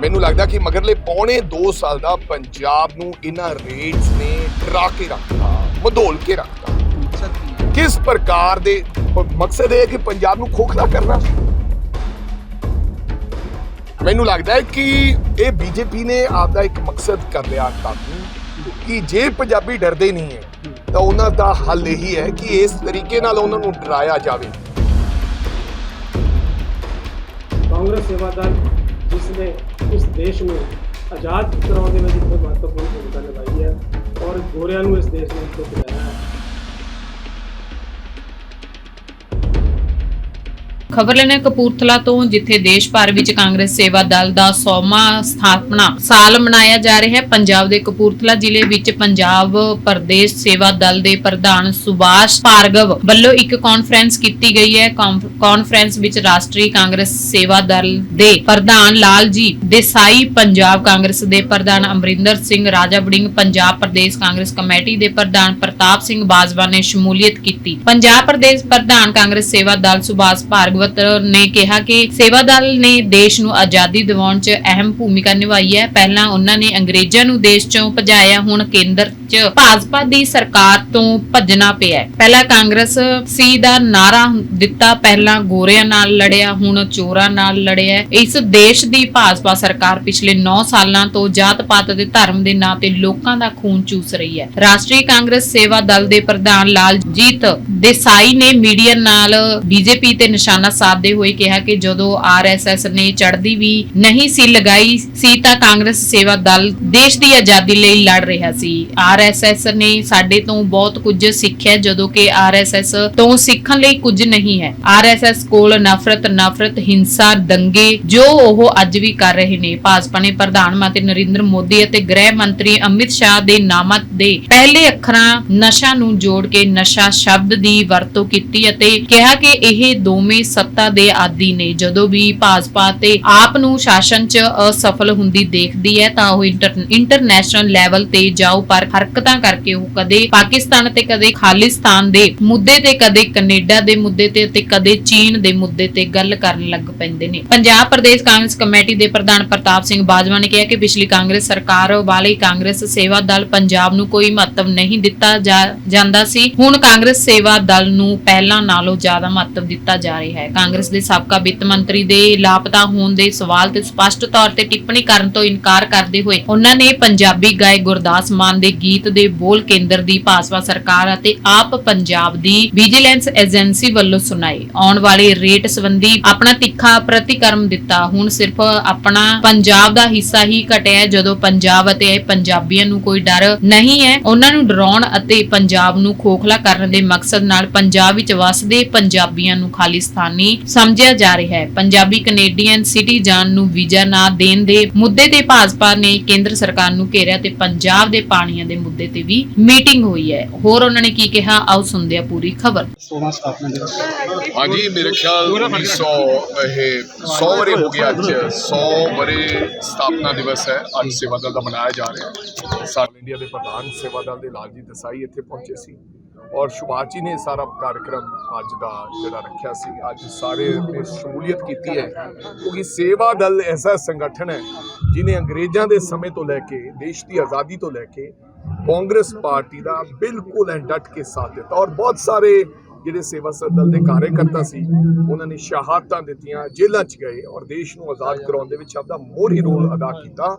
ਮੈਨੂੰ ਲੱਗਦਾ ਕਿ ਮਗਰਲੇ ਪੌਣੇ 2 ਸਾਲ ਦਾ ਪੰਜਾਬ ਨੂੰ ਇਹਨਾਂ ਰੇਟਸ ਨੇ ਡਰਾ ਕੇ ਰੱਖਤਾ, ਮਧੋਲ ਕੇ ਰੱਖਤਾ। ਕਿਸ ਪ੍ਰਕਾਰ ਦੇ ਮਕਸਦ ਹੈ ਕਿ ਪੰਜਾਬ ਨੂੰ ਖੋਖਲਾ ਕਰਨਾ। ਮੈਨੂੰ ਲੱਗਦਾ ਹੈ ਕਿ ਇਹ ਬੀਜੇਪੀ ਨੇ ਆਪਦਾ ਇੱਕ ਮਕਸਦ ਕਰ ਲਿਆ ਕਾਬੂ ਕਿ ਜੇ ਪੰਜਾਬੀ ਡਰਦੇ ਨਹੀਂ ਹੈ ਤਾਂ ਉਹਨਾਂ ਦਾ ਹੱਲ ਇਹੀ ਹੈ ਕਿ ਇਸ ਤਰੀਕੇ ਨਾਲ ਉਹਨਾਂ ਨੂੰ ਡਰਾਇਆ ਜਾਵੇ। ਕਾਂਗਰਸ ਸੇਵਾ ਦਲ जिसने इस देश में आज़ाद कराने में जितनी महत्वपूर्ण भूमिका निभाई है और गोरिया इस देश में दुख दिलाया है। ਖਬਰ ਲੈਣੇ ਕਪੂਰਥਲਾ ਤੋਂ, ਜਿੱਥੇ ਦੇਸ਼ ਭਰ ਵਿੱਚ ਕਾਂਗਰਸ ਸੇਵਾ ਦਲ ਦਾ 100ਵਾਂ ਸਥਾਪਨਾ ਸਾਲ ਮਨਾਇਆ ਜਾ ਰਿਹਾ ਹੈ। ਪੰਜਾਬ ਦੇ ਕਪੂਰਥਲਾ ਜ਼ਿਲ੍ਹੇ ਵਿੱਚ ਪੰਜਾਬ ਪ੍ਰਦੇਸ਼ ਸੇਵਾ ਦਲ ਦੇ ਪ੍ਰਧਾਨ ਸੁਭਾਸ਼ ਭਾਰਗਵ ਵੱਲੋਂ ਇੱਕ ਕਾਨਫਰੰਸ ਕੀਤੀ ਗਈ ਹੈ। ਕਾਨਫਰੰਸ ਵਿੱਚ ਰਾਸ਼ਟਰੀ ਕਾਂਗਰਸ ਸੇਵਾ ਦਲ ਦੇ ਪ੍ਰਧਾਨ ਲਾਲਜੀ ਦੇਸਾਈ, ਪੰਜਾਬ ਕਾਂਗਰਸ ਦੇ ਪ੍ਰਧਾਨ ਅਮਰਿੰਦਰ ਸਿੰਘ ਰਾਜਾ ਵੜਿੰਗ, ਪੰਜਾਬ ਪ੍ਰਦੇਸ਼ ਕਾਂਗਰਸ ਕਮੇਟੀ ਦੇ ਪ੍ਰਧਾਨ ਪ੍ਰਤਾਪ ਸਿੰਘ ਬਾਜਵਾ ਨੇ ਸ਼ਮੂਲੀਅਤ ਕੀਤੀ। ਪੰਜਾਬ ਪ੍ਰਦੇਸ਼ ਪ੍ਰਧਾਨ ਕਾਂਗਰਸ ਸੇਵਾ ਦਲ ਸੁਭਾਸ਼ ਭਾਰਗਵ ਨੇ ਕਿਹਾ ਕਿ ਸੇਵਾ ਦਲ ਨੇ ਦੇਸ਼ ਨੂੰ ਆਜ਼ਾਦੀ ਦਿਵਾਉਣ 'ਚ ਅਹਿਮ ਭੂਮਿਕਾ ਨਿਭਾਈ ਹੈ। ਪਹਿਲਾਂ ਉਹਨਾਂ ਨੇ ਅੰਗਰੇਜ਼ਾਂ ਨੂੰ ਦੇਸ਼ 'ਚੋਂ ਭਜਾਇਆ, ਹੁਣ ਕੇਂਦਰ 'ਚ ਭਾਜਪਾ ਦੀ ਸਰਕਾਰ ਤੋਂ ਭੱਜਣਾ ਪਿਆ। ਪਹਿਲਾਂ ਕਾਂਗਰਸ ਸੀ ਦਾ ਨਾਰਾ ਦਿੱਤਾ, ਪਹਿਲਾਂ ਗੋਰਿਆਂ ਨਾਲ ਲੜਿਆ, ਹੁਣ ਚੋਰਾਂ ਨਾਲ ਲੜਿਆ। ਇਸ ਦੇਸ਼ ਦੀ ਭਾਜਪਾ ਸਰਕਾਰ ਪਿਛਲੇ 9 ਸਾਲਾਂ ਤੋਂ ਜਾਤ-ਪਾਤ ਤੇ ਧਰਮ ਦੇ ਨਾਂ ਤੇ ਲੋਕਾਂ ਦਾ ਖੂਨ ਚੂਸ ਰਹੀ ਹੈ। ਰਾਸ਼ਟਰੀ ਕਾਂਗਰਸ ਸੇਵਾ ਦਲ ਦੇ ਪ੍ਰਧਾਨ ਲਾਲਜੀਤ ਦੇਸਾਈ ਨੇ ਮੀਡੀਆ ਨਾਲ ਬੀਜੇਪੀ ਤੇ ਨਿਸ਼ਾਨਾ ਸਾਧਦੇ ਹੋਏ ਕਿਹਾ ਕਿ ਜਦੋਂ ਆਰਐਸਐਸ ਨੇ ਚੜ੍ਹਦੀ ਵੀ ਨਹੀਂ ਸੀ ਲਗਾਈ ਸੀ ਤਾਂ ਕਾਂਗਰਸ ਸੇਵਾ ਦਲ ਦੇਸ਼ ਦੀ ਆਜ਼ਾਦੀ ਲਈ ਲੜ ਰਿਹਾ ਸੀ। ਆਰਐਸਐਸ ਨੇ ਸਾਡੇ ਤੋਂ ਬਹੁਤ ਕੁਝ ਸਿੱਖਿਆ, ਜਦੋਂ ਕਿ ਆਰਐਸਐਸ ਤੋਂ ਸਿੱਖਣ ਲਈ ਕੁਝ ਨਹੀਂ ਹੈ। ਆਰਐਸਐਸ ਕੋਲ ਨਫ਼ਰਤ, ਹਿੰਸਾ, ਦੰਗੇ ਜੋ ਉਹ ਅੱਜ ਵੀ ਕਰ ਰਹੇ ਨੇ। ਭਾਜਪਾ ਨੇ ਪ੍ਰਧਾਨ ਮੰਤਰੀ ਨਰਿੰਦਰ ਮੋਦੀ ਅਤੇ ਗ੍ਰਹਿ ਮੰਤਰੀ ਅਮਿਤ ਸ਼ਾਹ ਦੇ ਨਾਮਾਂ ਦੇ ਪਹਿਲੇ ਅੱਖਰਾਂ ਨਸ਼ਾ ਨੂੰ ਜੋੜ ਕੇ ਨਸ਼ਾ ਸ਼ਬਦ ਦੀ ਵਰਤੋਂ ਕੀਤੀ ਅਤੇ ਕਿਹਾ ਕਿ ਇਹ ਦੋਵੇਂ ਸੱਤਾ ਦੇ ਆਦੀ ਨੇ। ਜਦੋਂ ਵੀ ਭਾਜਪਾ ਤੇ ਆਪ ਨੂੰ ਸ਼ਾਸਨ 'ਚ ਅਸਫਲ ਹੁੰਦੀ ਦੇਖਦੀ ਹੈ ਤਾਂ ਉਹ ਇੰਟਰਨੈਸ਼ਨਲ ਲੈਵਲ ਤੇ ਜਾਓ ਪਰ ਹਰਕਤਾਂ ਕਰਕੇ ਉਹ ਕਦੇ ਪਾਕਿਸਤਾਨ ਤੇ ਕਦੇ ਖਾਲਿਸਤਾਨ ਦੇ ਮੁੱਦੇ ਤੇ, ਕਦੇ ਕੈਨੇਡਾ ਦੇ ਮੁੱਦੇ ਤੇ ਅਤੇ ਕਦੇ ਚੀਨ ਦੇ ਮੁੱਦੇ ਤੇ ਗੱਲ ਕਰਨ ਲੱਗ ਪੈਂਦੇ ਨੇ। ਪੰਜਾਬ ਪ੍ਰਦੇਸ਼ ਕਾਂਗਰਸ ਕਮੇਟੀ ਦੇ ਪ੍ਰਧਾਨ ਪ੍ਰਤਾਪ ਸਿੰਘ ਬਾਜਵਾ ਨੇ ਕਿਹਾ ਕਿ ਪਿਛਲੀ ਕਾਂਗਰਸ ਸਰਕਾਰ ਵਾਲੇ ਕਾਂਗਰਸ ਸੇਵਾ ਦਲ ਪੰਜਾਬ ਨੂੰ ਕੋਈ ਮਹੱਤਵ ਨਹੀਂ ਦਿੱਤਾ ਜਾਂਦਾ ਸੀ। ਹੁਣ ਕਾਂਗਰਸ ਸੇਵਾ ਦਲ ਨੂੰ ਪਹਿਲਾਂ ਨਾਲੋਂ ਜ਼ਿਆਦਾ ਮਹੱਤਵ ਦਿੱਤਾ ਜਾ ਰਿਹਾ ਹੈ। ਕਾਂਗਰਸ ਦੇ ਸਾਬਕਾ ਵਿੱਤ ਮੰਤਰੀ ਦੇ ਲਾਪਤਾ ਹੋਣ ਦੇ ਸਵਾਲ ਤੇ ਸਪਸ਼ਟ ਤੌਰ ਤੇ ਟਿੱਪਣੀ ਕਰਨ ਤੋਂ ਇਨਕਾਰ ਕਰਦੇ ਹੋਏ ਉਹਨਾਂ ਨੇ ਪੰਜਾਬੀ ਗਾਇਕ ਗੁਰਦਾਸ ਮਾਨ ਦੇ ਗੀਤ ਦੇ ਬੋਲ ਕੇਂਦਰ ਦੀ ਭਾਜਪਾ ਸਰਕਾਰ ਅਤੇ ਆਪ ਪੰਜਾਬ ਦੀ ਵਿਜੀਲੈਂਸ ਏਜੰਸੀ ਵੱਲੋਂ ਸੁਣਾਏ। ਆਉਣ ਵਾਲੇ ਰੇਟ ਸੰਬੰਧੀ ਆਪਣਾ ਤਿੱਖਾ ਪ੍ਰਤੀਕਰਮ ਦਿੱਤਾ। ਹੁਣ ਸਿਰਫ ਆਪਣਾ ਪੰਜਾਬ ਦਾ ਹਿੱਸਾ ਹੀ ਘਟਿਆ, ਜਦੋਂ ਪੰਜਾਬ ਅਤੇ ਪੰਜਾਬੀਆਂ ਨੂੰ ਕੋਈ ਡਰ ਨਹੀਂ ਹੈ। ਉਹਨਾਂ ਨੂੰ ਡਰਾਉਣ ਅਤੇ ਪੰਜਾਬ ਨੂੰ ਖੋਖਲਾ ਕਰਨ ਦੇ ਮਕਸਦ ਨਾਲ ਪੰਜਾਬ ਵਿੱਚ ਵਸਦੇ ਪੰਜਾਬੀਆਂ ਨੂੰ ਖਾਲਿਸਤਾਨੀ ਸਮਝਿਆ ਜਾ ਰਿਹਾ ਹੈ। ਪੰਜਾਬੀ ਕੈਨੇਡੀਅਨ ਸਿਟੀਜ਼ਨ ਨੂੰ ਵੀਜ਼ਾ ਨਾ ਦੇਣ ਦੇ ਮੁੱਦੇ ਤੇ ਭਾਜਪਾ ਨੇ ਕੇਂਦਰ ਸਰਕਾਰ ਨੂੰ ਘੇਰਿਆ ਤੇ ਪੰਜਾਬ ਦੇ ਪਾਣੀਆਂ ਦੇ ਮੁੱਦੇ ਤੇ ਵੀ ਮੀਟਿੰਗ ਹੋਈ ਹੈ। ਹੋਰ ਉਹਨਾਂ ਨੇ ਕੀ ਕਿਹਾ, ਆਓ ਸੁਣਦੇ ਹਾਂ ਪੂਰੀ ਖਬਰ। ਹਾਂਜੀ, ਮੇਰੇ ਖਿਆਲ 100 ਵਰੇ ਹੋ ਗਿਆ। ਅੱਜ 100 ਵਰੇ ਸਥਾਪਨਾ ਦਿਵਸ ਹੈ। ਅੱਜ ਸੇਵਾ ਦਲ ਦਾ ਮਨਾਇਆ ਜਾ ਰਿਹਾ ਹੈ। ਸਾਰੇ ਇੰਡੀਆ ਦੇ ਪ੍ਰਧਾਨ ਸੇਵਾ ਦਲ ਦੇ ਲਾਲਜੀ ਦੇਸਾਈ ਇੱਥੇ ਪਹੁੰਚੇ ਸੀ ਔਰ ਸੁਭਾਸ਼ ਜੀ ਨੇ ਸਾਰਾ ਕਾਰਜਕ੍ਰਮ ਅੱਜ ਦਾ ਜਿਹੜਾ ਰੱਖਿਆ ਸੀ। ਅੱਜ ਸਾਰੇ ਨੇ ਸ਼ਮੂਲੀਅਤ ਕੀਤੀ ਹੈ ਕਿਉਂਕਿ ਸੇਵਾ ਦਲ ਐਸਾ ਸੰਗਠਨ ਹੈ ਜਿਹਨੇ ਅੰਗਰੇਜ਼ਾਂ ਦੇ ਸਮੇਂ ਤੋਂ ਲੈ ਕੇ ਦੇਸ਼ ਦੀ ਆਜ਼ਾਦੀ ਤੋਂ ਲੈ ਕੇ ਕਾਂਗਰਸ ਪਾਰਟੀ ਦਾ ਬਿਲਕੁਲ ਡਟ ਕੇ ਸਾਥ ਦਿੱਤਾ ਔਰ ਬਹੁਤ ਸਾਰੇ ਜਿਹੜੇ ਸੇਵਾ ਦਲ ਦੇ ਕਾਰਜਕਰਤਾ ਸੀ ਉਹਨਾਂ ਨੇ ਸ਼ਹਾਦਤਾਂ ਦਿੱਤੀਆਂ, ਜੇਲ੍ਹਾਂ 'ਚ ਗਏ ਔਰ ਦੇਸ਼ ਨੂੰ ਆਜ਼ਾਦ ਕਰਾਉਣ ਦੇ ਵਿੱਚ ਆਪਦਾ ਮੋਹਰੀ ਰੋਲ ਅਦਾ ਕੀਤਾ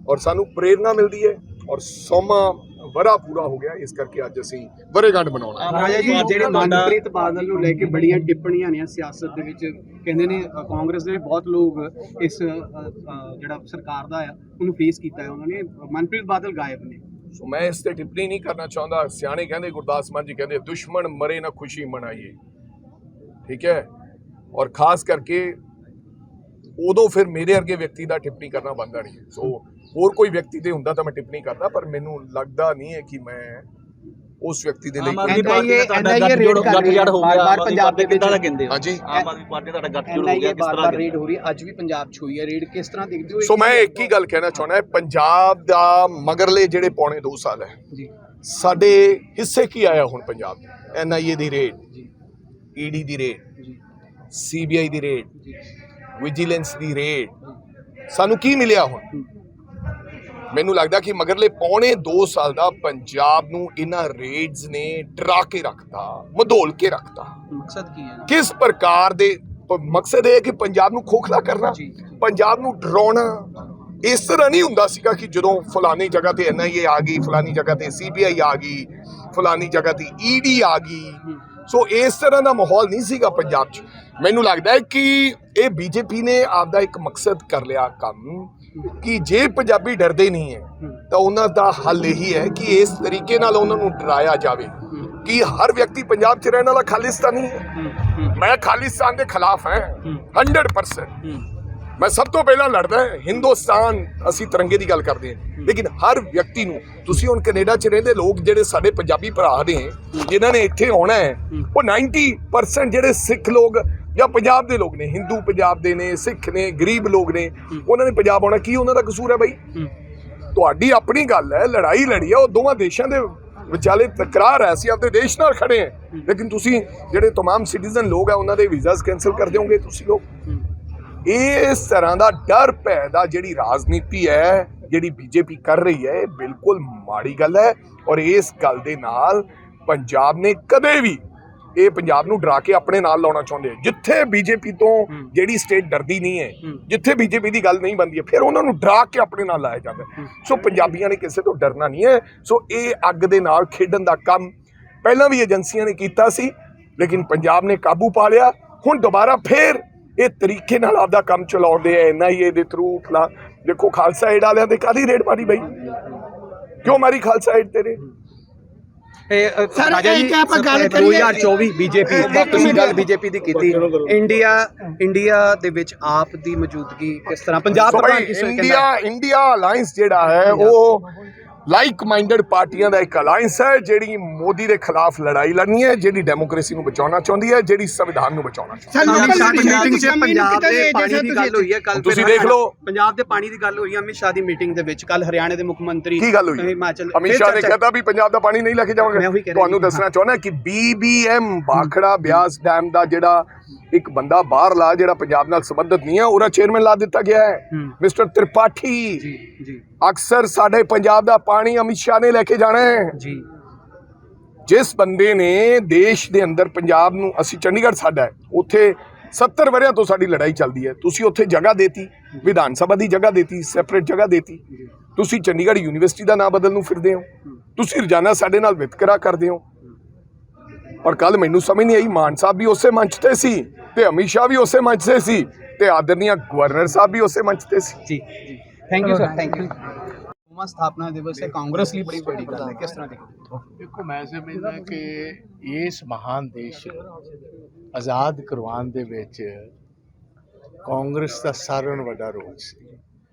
ਔਰ ਸਾਨੂੰ ਪ੍ਰੇਰਨਾ ਮਿਲਦੀ ਹੈ ਔਰ 100ਵਾਂ ਵਰਾ ਪੂਰਾ ਹੋ ਗਿਆ। ਇਸ ਕਰਕੇ ਅੱਜ ਅਸੀਂ ਵਰੇਗੰਢ ਮਨਾਉਣਾ। ਜਿਹੜੇ ਮਨਪ੍ਰੀਤ ਬਾਦਲ ਨੂੰ ਲੈ ਕੇ ਬੜੀਆਂ ਟਿੱਪਣੀਆਂ ਨੇ ਸਿਆਸਤ ਦੇ ਵਿੱਚ, ਕਹਿੰਦੇ ਨੇ ਕਾਂਗਰਸ ਦੇ ਬਹੁਤ ਲੋਕ ਇਸ ਜਿਹੜਾ ਸਰਕਾਰ ਦਾ ਆ ਉਹਨੂੰ ਫੇਸ ਕੀਤਾ ਹੈ, ਉਹਨਾਂ ਨੇ ਮਨਪ੍ਰੀਤ ਬਾਦਲ ਗਾਇਬ ਨੇ। ਸੋ ਮੈਂ ਇਸ ਤੇ ਟਿੱਪਣੀ ਨਹੀਂ ਕਰਨਾ ਚਾਹੁੰਦਾ। ਸਿਆਣੇ ਕਹਿੰਦੇ, ਗੁਰਦਾਸ ਮਾਨ ਜੀ ਕਹਿੰਦੇ, ਦੁਸ਼ਮਣ ਮਰੇ ਨਾ ਖੁਸ਼ੀ ਮਨਾਈਏ। ਠੀਕ ਹੈ, ਔਰ ਖਾਸ ਕਰਕੇ ਉਦੋਂ ਫਿਰ ਮੇਰੇ ਵਰਗੇ ਵਿਅਕਤੀ ਦਾ ਟਿੱਪਣੀ ਕਰਨਾ ਬਣਦਾ ਨਹੀਂ। ਸੋ ਹੋਰ ਕੋਈ ਵਿਅਕਤੀ ਦੇ ਹੁੰਦਾ ਤਾਂ ਮੈਂ ਟਿੱਪਣੀ ਕਰਦਾ, ਪਰ ਮੈਨੂੰ ਲੱਗਦਾ ਨਹੀਂ ਹੈ ਕਿ ਮੈਂ ਉਸ ਵਿਅਕਤੀ ਦੇ ਲਈ ਪੰਜਾਬ ਦੇ ਵਿੱਚ ਹਾਂਜੀ ਆਮ ਆਦਮੀ ਪਾਰਟੀ ਦਾ ਗੱਠਜੋੜ ਹੋ ਗਿਆ, ਕਿਸ ਤਰ੍ਹਾਂ ਰੇਡ ਹੋ ਰਹੀ ਹੈ? ਅੱਜ ਵੀ ਪੰਜਾਬ 'ਚ ਹੋਈ ਹੈ ਰੇਡ, ਕਿਸ ਤਰ੍ਹਾਂ ਦੇਖਦੇ ਹੋ? ਸੋ ਮੈਂ ਇੱਕ ਹੀ ਗੱਲ ਕਹਿਣਾ ਚਾਹੁੰਦਾ, ਪੰਜਾਬ ਦਾ ਮਗਰਲੇ ਜਿਹੜੇ ਪੌਣੇ 2 ਸਾਲ ਹੈ ਜੀ, ਸਾਡੇ ਹਿੱਸੇ ਕੀ ਆਇਆ ਹੁਣ ਪੰਜਾਬ ਦੇ? NIA ਦੀ ਰੇਡ, ED ਦੀ ਰੇਡ, CBI ਦੀ ਰੇਡ, ਵਿਜੀਲੈਂਸ ਦੀ ਰੇਡ, ਸਾਨੂੰ ਕੀ ਮਿਲਿਆ ਹੁਣ? ਮੈਨੂੰ ਲੱਗਦਾ ਕਿ ਮਗਰਲੇ ਪੌਣੇ 2 ਸਾਲ ਦਾ ਪੰਜਾਬ ਨੂੰ ਇਹਨਾਂ ਰੇਡਸ ਨੇ ਡਰਾ ਕੇ ਰੱਖਤਾ, ਮਧੋਲ ਕੇ ਰੱਖਤਾ। ਮਕਸਦ ਕੀ ਹੈ? ਕਿਸ ਪ੍ਰਕਾਰ ਦੇ ਮਕਸਦ ਇਹ ਹੈ ਕਿ ਪੰਜਾਬ ਨੂੰ ਖੋਖਲਾ ਕਰਨਾ, ਪੰਜਾਬ ਨੂੰ ਡਰਾਉਣਾ। ਇਸ ਤਰ੍ਹਾਂ ਨਹੀਂ ਹੁੰਦਾ ਸੀਗਾ ਕਿ ਜਦੋਂ ਫਲਾਨੀ ਜਗ੍ਹਾ ਤੇ NIA ਆ ਗਈ, ਫਲਾਨੀ ਜਗ੍ਹਾ ਤੇ CBI ਆ ਗਈ, ਫਲਾਨੀ ਜਗ੍ਹਾ ਤੇ ED ਆ ਗਈ। ਸੋ ਇਸ ਤਰ੍ਹਾਂ ਦਾ ਮਾਹੌਲ ਨਹੀਂ ਸੀਗਾ ਪੰਜਾਬ 'ਚ। ਮੈਨੂੰ ਲੱਗਦਾ ਹੈ ਕਿ ਇਹ BJP ਨੇ ਆਪਦਾ ਇੱਕ ਮਕਸਦ ਕਰ ਲਿਆ ਕੰਮ ਕਿ ਜੇ ਪੰਜਾਬੀ ਡਰਦੇ ਨਹੀਂ ਹੈ ਤਾਂ ਉਹਨਾਂ ਦਾ ਹੱਲ ਇਹੀ ਹੈ ਕਿ ਇਸ ਤਰੀਕੇ ਨਾਲ ਉਹਨਾਂ ਨੂੰ ਡਰਾਇਆ ਜਾਵੇ ਕਿ ਹਰ ਵਿਅਕਤੀ ਪੰਜਾਬ 'ਚ ਰਹਿਣ ਵਾਲਾ ਖਾਲਿਸਤਾਨੀ ਹੈ। ਮੈਂ ਖਾਲਿਸਤਾਨ ਦੇ ਖਿਲਾਫ ਹਾਂ 100%। ਮੈਂ ਸਭ ਤੋਂ ਪਹਿਲਾਂ ਲੜਦਾ ਹਿੰਦੁਸਤਾਨ, ਅਸੀਂ ਤਿਰੰਗੇ ਦੀ ਗੱਲ ਕਰਦੇ ਹਾਂ, ਲੇਕਿਨ ਹਰ ਵਿਅਕਤੀ ਨੂੰ, ਤੁਸੀਂ ਹੁਣ ਕੈਨੇਡਾ 'ਚ ਰਹਿੰਦੇ ਲੋਕ ਜਿਹੜੇ ਸਾਡੇ ਪੰਜਾਬੀ ਭਰਾ ਨੇ ਜਿਨ੍ਹਾਂ ਨੇ ਇੱਥੇ ਆਉਣਾ ਹੈ, ਉਹ 90% ਜਿਹੜੇ ਸਿੱਖ ਲੋਕ ਜਾਂ ਪੰਜਾਬ ਦੇ ਲੋਕ ਨੇ, ਹਿੰਦੂ ਪੰਜਾਬ ਦੇ ਨੇ, ਸਿੱਖ ਨੇ, ਗਰੀਬ ਲੋਕ ਨੇ, ਉਹਨਾਂ ਨੇ ਪੰਜਾਬ ਆਉਣਾ। ਕੀ ਉਹਨਾਂ ਦਾ ਕਸੂਰ ਹੈ ਬਾਈ? ਤੁਹਾਡੀ ਆਪਣੀ ਗੱਲ ਹੈ, ਲੜਾਈ ਲੜੀ ਹੈ, ਉਹ ਦੋਵਾਂ ਦੇਸ਼ਾਂ ਦੇ ਵਿਚਾਲੇ ਤਕਰਾਰ ਹੈ, ਅਸੀਂ ਆਪਣੇ ਦੇਸ਼ ਨਾਲ ਖੜੇ ਹਾਂ, ਲੇਕਿਨ ਤੁਸੀਂ ਜਿਹੜੇ ਤਮਾਮ ਸਿਟੀਜ਼ਨ ਲੋਕ ਆ ਉਹਨਾਂ ਦੇ ਵੀਜ਼ਾਸ ਕੈਂਸਲ ਕਰ ਦਿਓਗੇ ਤੁਸੀਂ ਲੋਕ। ਇਸ ਤਰ੍ਹਾਂ ਦਾ ਡਰ ਭੈ ਦਾ ਜਿਹੜੀ ਰਾਜਨੀਤੀ ਹੈ, ਜਿਹੜੀ BJP ਕਰ ਰਹੀ ਹੈ, ਇਹ ਬਿਲਕੁਲ ਮਾੜੀ ਗੱਲ ਹੈ। ਔਰ ਇਸ ਗੱਲ ਦੇ ਨਾਲ ਪੰਜਾਬ ਨੇ ਕਦੇ ਵੀ ਇਹ ਪੰਜਾਬ ਨੂੰ ਡਰਾ ਕੇ ਆਪਣੇ ਨਾਲ ਲਾਉਣਾ ਚਾਹੁੰਦੇ। ਜਿੱਥੇ BJP ਤੋਂ ਜਿਹੜੀ ਸਟੇਟ ਡਰਦੀ ਨਹੀਂ ਹੈ, ਜਿੱਥੇ BJP ਦੀ ਗੱਲ ਨਹੀਂ ਬਣਦੀ ਹੈ, ਫਿਰ ਉਹਨਾਂ ਨੂੰ ਡਰਾ ਕੇ ਆਪਣੇ ਨਾਲ ਲਾਇਆ ਜਾਂਦਾ। ਸੋ ਪੰਜਾਬੀਆਂ ਨੇ ਕਿਸੇ ਤੋਂ ਡਰਨਾ ਨਹੀਂ ਹੈ। ਸੋ ਇਹ ਅੱਗ ਦੇ ਨਾਲ ਖੇਡਣ ਦਾ ਕੰਮ ਪਹਿਲਾਂ ਵੀ ਏਜੰਸੀਆਂ ਨੇ ਕੀਤਾ ਸੀ, ਲੇਕਿਨ ਪੰਜਾਬ ਨੇ ਕਾਬੂ ਪਾ ਲਿਆ। ਹੁਣ ਦੁਬਾਰਾ ਫਿਰ ਇਹ ਤਰੀਕੇ ਨਾਲ ਆਪਦਾ ਕੰਮ ਚਲਾਉਂਦੇ ਆ NIA ਦੇ ਥਰੂ। ਫਲਾ ਦੇਖੋ ਖਾਲਸਾ ਏਡ ਵਾਲਿਆਂ ਤੇ ਕਾਹਦੀ ਰੇਡ ਮਾਰੀ ਬਈ? ਕਿਉਂ ਮਾਰੀ ਖਾਲਸਾ ਏਡ ਤੇਰੇ? ਰਾਜਾ ਜੀ, 2024 BJP, ਤੁਸੀਂ ਗੱਲ BJP ਦੀ ਕੀਤੀ, ਇੰਡੀਆ ਦੇ ਵਿੱਚ ਆਪ ਦੀ ਮੌਜੂਦਗੀ ਕਿਸ ਤਰ੍ਹਾਂ ਪੰਜਾਬ ਪ੍ਰਧਾਨ ਕਿਸ ਤਰ੍ਹਾਂ? ਇੰਡੀਆ ਅਲਾਈਅੰਸ ਜਿਹੜਾ ਹੈ ਉਹ ਲਾਈਕ ਮਾਈਂਡਡ ਪਾਰਟੀਆਂ ਦਾ ਇੱਕ ਅਲਾਈਅੰਸ ਹੈ ਜਿਹੜੀ ਮੋਦੀ ਦੇ ਖਿਲਾਫ ਲੜਾਈ ਲੜਨੀ ਹੈ, ਜਿਹੜੀ ਡੈਮੋਕ੍ਰੇਸੀ ਨੂੰ ਬਚਾਉਣਾ ਚਾਹੁੰਦੀ ਹੈ, ਜਿਹੜੀ ਸੰਵਿਧਾਨ ਨੂੰ ਬਚਾਉਣਾ ਚਾਹੁੰਦੀ ਹੈ। ਮੀਟਿੰਗ 'ਚ ਪੰਜਾਬ ਦੇ ਪਾਣੀ ਦੀ ਗੱਲ ਹੋਈ ਹੈ ਕੱਲ, ਤੁਸੀਂ ਦੇਖ ਲਓ ਪੰਜਾਬ ਦੇ ਪਾਣੀ ਦੀ ਗੱਲ ਹੋਈ ਹੈ ਅਮਿਤ ਸ਼ਾਹ ਦੀ ਮੀਟਿੰਗ ਦੇ ਵਿੱਚ ਕੱਲ। ਹਰਿਆਣਾ ਦੇ ਮੁੱਖ ਮੰਤਰੀ ਕੀ ਗੱਲ ਹੋਈ? ਹਿਮਾਚਲ ਅਮਿਤ ਸ਼ਾਹ ਨੇ ਕਹਿਤਾ ਵੀ ਪੰਜਾਬ ਦਾ ਪਾਣੀ ਨਹੀਂ ਲੈ ਕੇ ਜਾਵਾਂਗੇ। ਤੁਹਾਨੂੰ ਦੱਸਣਾ ਚਾਹੁੰਦਾ ਕਿ BBM ਬਾਖੜਾ ਬਿਆਸ ਡੈਮ ਦਾ ਜਿਹੜਾ ਇੱਕ ਬੰਦਾ ਬਾਹਰਲਾ ਜਿਹੜਾ ਪੰਜਾਬ ਨਾਲ ਸੰਬੰਧਿਤ ਨਹੀਂ ਹੈ, ਉਹਦਾ ਚੇਅਰਮੈਨ ਲਾ ਦਿੱਤਾ ਗਿਆ ਹੈ, ਮਿਸਟਰ ਤ੍ਰਿਪਾਠੀ। ਜੀ ਅਕਸਰ ਸਾਡੇ ਪੰਜਾਬ ਦਾ ਪਾਣੀ ਅਮਿਤ ਸ਼ਾਹ ਨੇ ਲੈ ਕੇ ਜਾਣਾ ਹੈ। ਜੀ ਜਿਸ ਬੰਦੇ ਨੇ ਦੇਸ਼ ਦੇ ਅੰਦਰ ਪੰਜਾਬ ਨੂੰ, ਅਸੀਂ ਚੰਡੀਗੜ੍ਹ ਸਾਡਾ ਹੈ, ਉੱਥੇ 70 ਵਰ੍ਹਿਆਂ ਤੋਂ ਸਾਡੀ ਲੜਾਈ ਚੱਲਦੀ ਹੈ। ਤੁਸੀਂ ਉੱਥੇ ਜਗ੍ਹਾ ਦੇਤੀ, ਵਿਧਾਨ ਸਭਾ ਦੀ ਜਗ੍ਹਾ ਦੇਤੀ, ਸੈਪਰੇਟ ਜਗ੍ਹਾ ਦੇਤੀ। ਤੁਸੀਂ ਚੰਡੀਗੜ੍ਹ ਯੂਨੀਵਰਸਿਟੀ ਦਾ ਨਾਮ ਬਦਲਣ ਨੂੰ ਫਿਰਦੇ ਹੋ। ਤੁਸੀਂ ਰੋਜ਼ਾਨਾ ਸਾਡੇ ਨਾਲ ਵਿਤਕਰਾ ਕਰਦੇ ਹੋ। ਔਰ ਕੱਲ ਮੈਨੂੰ ਸਮਝ ਨਹੀਂ ਆਈ, ਮਾਨ ਸਾਹਿਬ ਵੀ ਉਸੇ ਮੰਚ ਤੇ ਸੀ ਤੇ ਅਮਿਤ ਸ਼ਾਹ ਵੀ ਉਸੇ ਮੰਚ ਤੇ ਸੀ ਤੇ ਆਦਰਨੀय ਗਵਰਨਰ ਸਾਹਿਬ ਵੀ ਉਸੇ ਮੰਚ ਤੇ ਸੀ। ਜੀ thank you sir, thank you. ਸਥਾਪਨਾ ਦਿਵਸ ਹੈ, ਕਾਂਗਰਸ ਲਈ ਬੜੀ ਵੱਡੀ ਗੱਲ ਹੈ, ਕਿਸ ਤਰ੍ਹਾਂ ਦੇਖਦੇ ਹੋ? ਦੇਖੋ, ਮੈਂ ਸਮਝਦਾ ਕਿ ਇਸ ਮਹਾਨ ਦੇਸ਼ ਆਜ਼ਾਦ ਕਰਵਾਉਣ ਦੇ ਵਿੱਚ ਕਾਂਗਰਸ ਦਾ ਸਾਰਿਆਂ ਨਾਲੋਂ ਵੱਡਾ ਰੋਲ ਸੀ